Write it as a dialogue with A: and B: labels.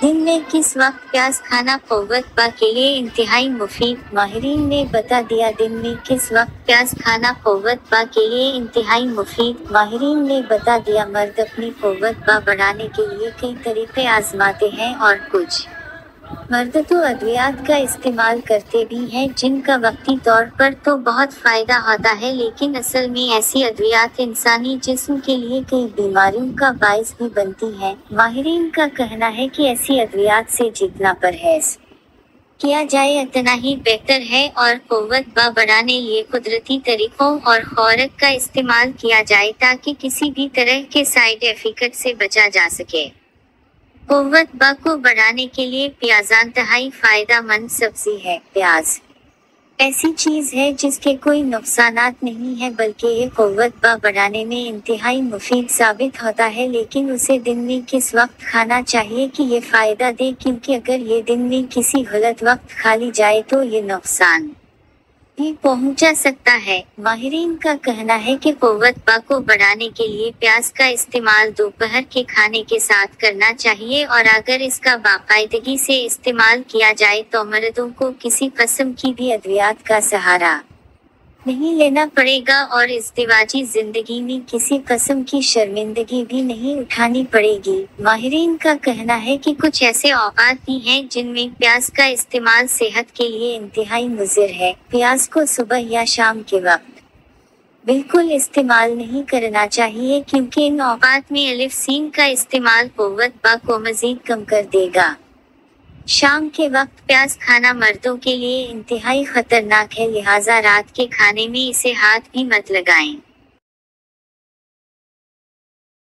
A: दिन में किस वक्त प्याज खाना क़ुव्वत बा के लिए इंतहाई मुफीद। माहिरीन ने बता दिया दिन में किस वक्त प्याज खाना क़ुव्वत बा के लिए इंतहाई मुफीद। माहिरीन ने बता दिया मर्द अपनी क़ुव्वत बा बढ़ाने के लिए कई तरीके आजमाते हैं और कुछ मर्द तो अद्वियात का इस्तेमाल करते भी हैं जिनका वक्ती तौर पर तो बहुत फायदा होता है, लेकिन असल में ऐसी अद्वियात इंसानी जिस्म के लिए कई बीमारियों का बाइस भी बनती हैं। माहिरीन का कहना है कि ऐसी अद्वियात से जितना परहेज किया जाए उतना ही बेहतर है और क़ुव्वत बा बढ़ाने लिए कुदरती तरीकों और खुराक का इस्तेमाल किया जाए ताकि किसी भी तरह के साइड इफेक्ट से बचा जा सके। क़ुव्वत बा को बढ़ाने के लिए प्याज इंतहाई फायदेमंद सब्जी है। प्याज ऐसी चीज है जिसके कोई नुकसानात नहीं है, बल्कि ये क़ुव्वत बा बढ़ाने में इंतहाई मुफीद साबित होता है। लेकिन उसे दिन में किस वक्त खाना चाहिए कि ये फायदा दे, क्योंकि अगर ये दिन में किसी गलत वक्त खा ली जाए तो ये नुकसान भी पहुंचा सकता है। माहिरीन का कहना है कि क़ुव्वत बा को बढ़ाने के लिए प्याज का इस्तेमाल दोपहर के खाने के साथ करना चाहिए और अगर इसका बाकायदगी से इस्तेमाल किया जाए तो मर्दों को किसी किस्म की भी अद्वियात का सहारा नहीं लेना पड़ेगा और इज़्दिवाजी जिंदगी में किसी किस्म की शर्मिंदगी भी नहीं उठानी पड़ेगी। माहिरीन का कहना है कि कुछ ऐसे औकात भी हैं जिनमें प्याज का इस्तेमाल सेहत के लिए इंतहाई मुज़िर है। प्याज को सुबह या शाम के वक्त बिल्कुल इस्तेमाल नहीं करना चाहिए, क्योंकि इन औकात में अलिफ सीन का इस्तेमाल क़ुव्वत बा को मज़ीद कम कर देगा। शाम के वक्त प्याज खाना मर्दों के लिए इंतहाई खतरनाक है, लिहाजा रात के खाने में इसे हाथ भी मत लगाएं।